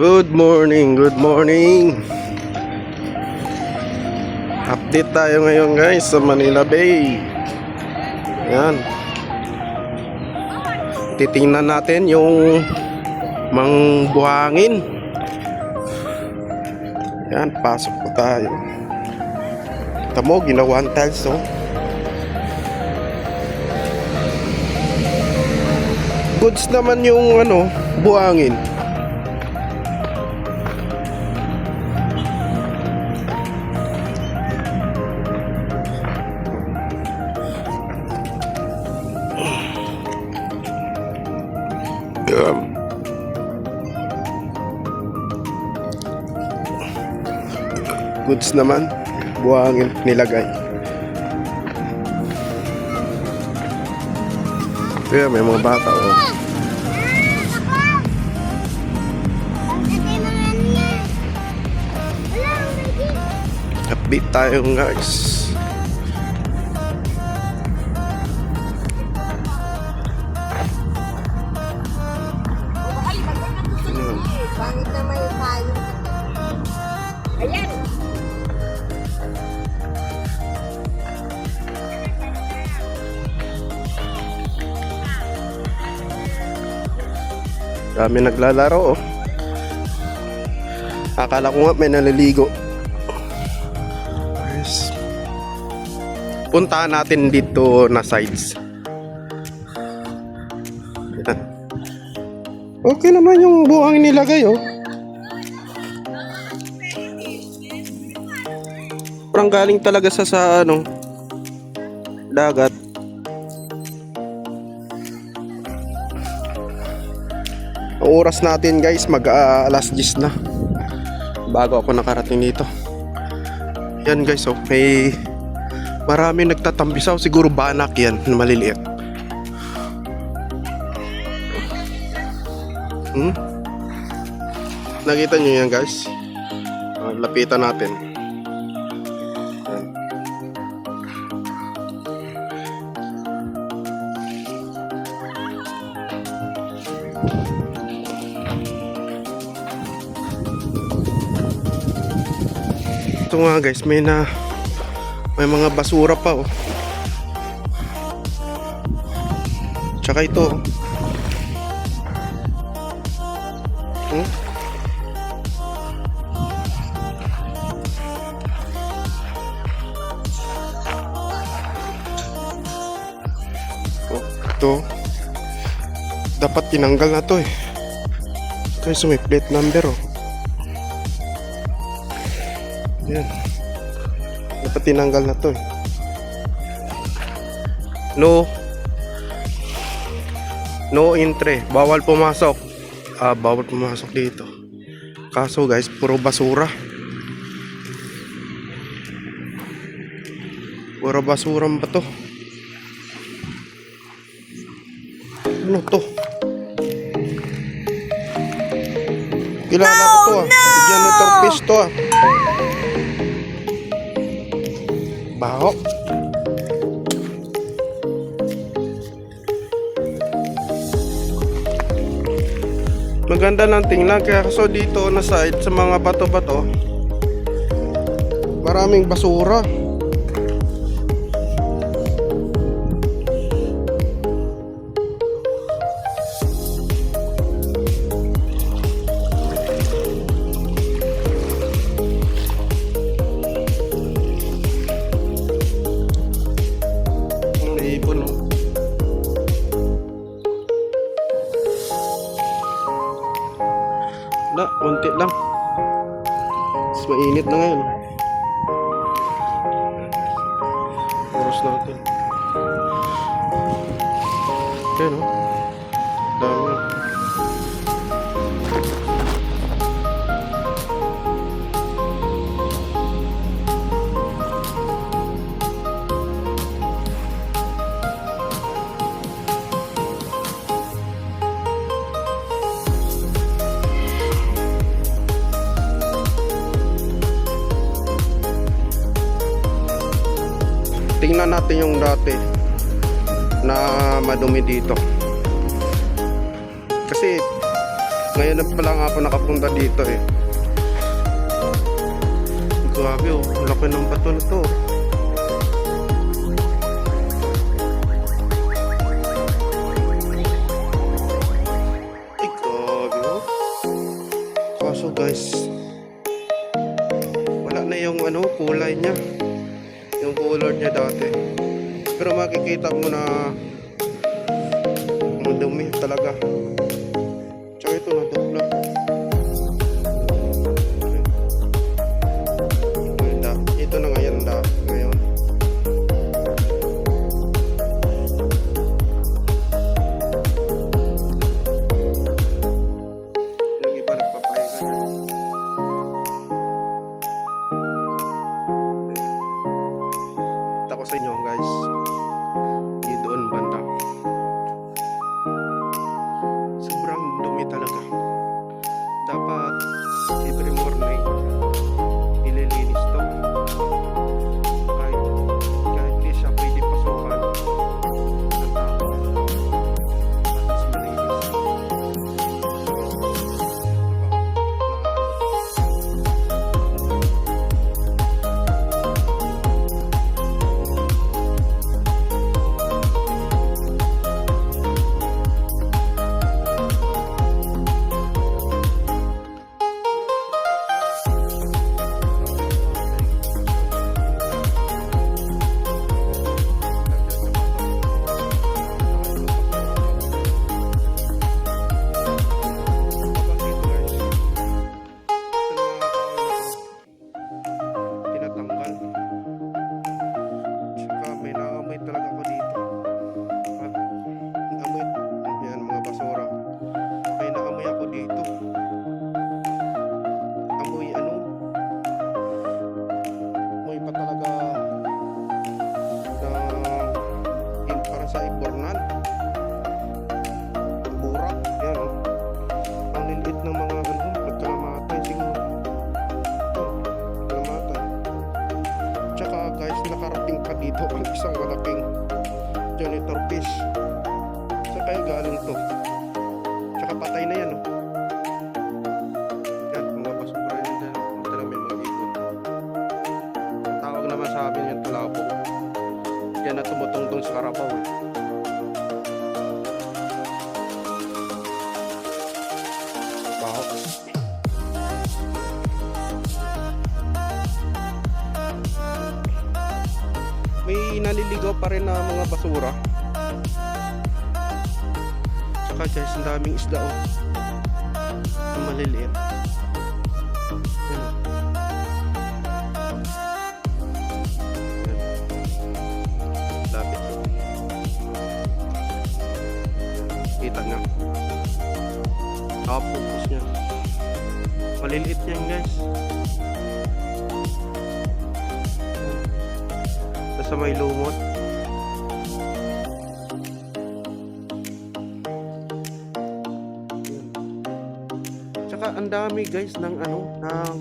Good morning, good morning. Update tayo ngayon guys sa Manila Bay. Yan. Titingnan natin yung buhangin. Yan, pasok po tayo. Tamo, ginawan tiles oh. Goods naman yung buhangin. Goods naman, buhangin nilagay. Kaya may mga bata oh. Update tayo guys. Pangit naman yung tayo. Ayan. Dami naglalaro oh. Akala ko nga may naliligo. Yes. Puntahan natin dito na sides. Yan. Okay naman yung buhangin nilagay oh. Parang galing talaga sa dagat. Ang oras natin guys alas 10 na bago ako nakarating dito. Yan guys oh, may marami nagtatambisaw, siguro banak yan na maliliit. Nakita nyo yan guys. Lapitan natin. Yan. Ito nga guys, may mga basura pa oh. Tsaka ito oh. Ito dapat tinanggal na to eh. Kasi may plate number oh. Yan. Dapat tinanggal na to eh. No entry. Bawal pumasok. Bawal pumasok dito. Kaso guys, puro basura. Puro basura ba to? Ano to? Kilala ko to ah. Janitor fish to ah. Baho. Maganda lang tingnan, kaya so dito na side sa mga bato-bato maraming basura. Na, konti lang. Mas mainit na ngayon. Oras natin. Ayan o. Dami. Tingnan natin yung dati na madumi dito. Kasi Ngayon na pala nga ako nakapunta dito eh. Grabe oh, laki ng bato na to. Ay, grabe oh. Kaso guys, wala na yung ano, kulay niya. Yung color niya dati. Pero makikita mo na ang dumi talaga. Tsaka ito na dupla. Ito na ngayon ngayon. Yung iba nagpapahinga na. Kita ko sa inyo guys. Di doon banda. Sobrang dumi talaga. Dapat every morning nililinis to. Kahit di siya pwede pasukan ng tao. At mas malinis. Tinatanggal. Tsaka may naamoy talaga ako dito. Amoy. Yan mga basura. May naamoy ako dito. Amoy ano? Amoy pa talaga na para sa ibornan. Burak. Yan oh. Ang lilit ng mga ano, nagkalamatay siguro. Nagkalamatay. Tsaka guys, nakarating pa dito ang isang malaking janitor fish. Saan kaya galing to? Tsaka patay na yan oh. Yan, mga basura yan dyan. Ito lang may mga ikot. Ang tawag naman sa amin yan, talabo. Yan na tumutungtong sa karabaw eh. Baho. May naliligaw pa rin na mga basura. Tsaka guys, ang daming isda oh. Ang maliliit. Yan. Yan. Lapit oh. Kita nga. Focus niya. Maliliit yan guys. Sa may lumot. Tsaka ang dami guys ng ano, ng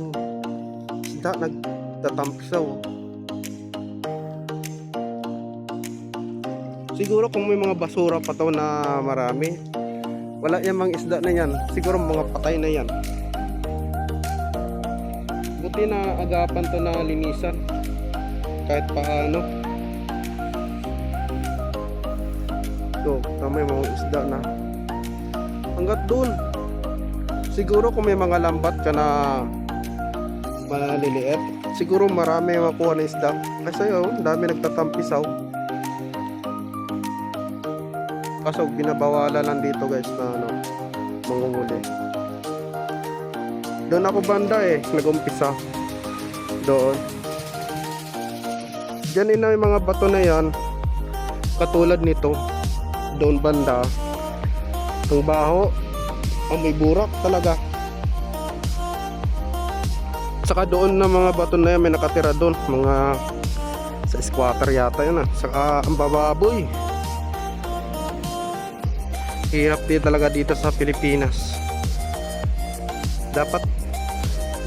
isda nagtatampisaw. Siguro kung may mga basura pa to na marami, wala yung mga isda na yan. Siguro mga patay na yan. Buti na agapan to na linisan. Kahit paano. So, may mga isda na. Hanggat dun. Siguro kung may mga lambat ka na maliliit, siguro marami makuha na isda. Kasi dami nagtatampisaw. Kaso binabawala lang dito guys na ano, mangunguli. Doon ako banda eh, nag-umpisa. Doon. Diyan na yung mga bato na yan. Katulad nito. Doon banda. Ang baho. Ang may burak talaga. Saka doon na mga bato na yan, may nakatira doon. Mga sa squatter yata yun ah. Saka ang bababoy. Hirap din talaga dito sa Pilipinas. Dapat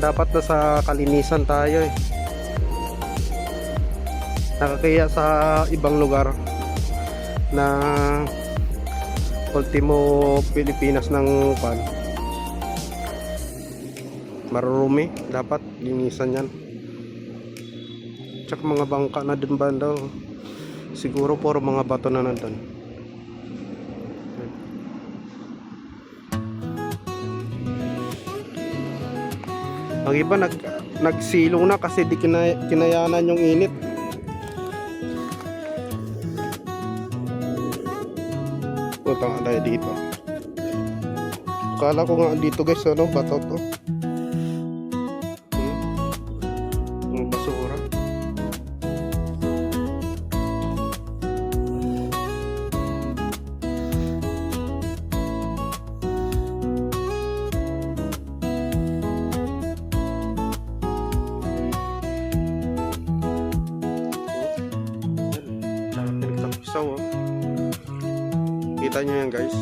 na sa kalinisan tayo eh. Nakakaya sa ibang lugar na ultimo Pilipinas ng pan. marurumi, dapat linisan yan. Tsaka mga bangka na din ba daw, siguro puro mga bato na nandun. Ang iba nagsilong na kasi di kinayanan yung init. Punta nga tayo dito. Akala ko nga dito guys, ano, bato to. Yung basura. Pinagtapisaw, oh. Kita nyo yan guys.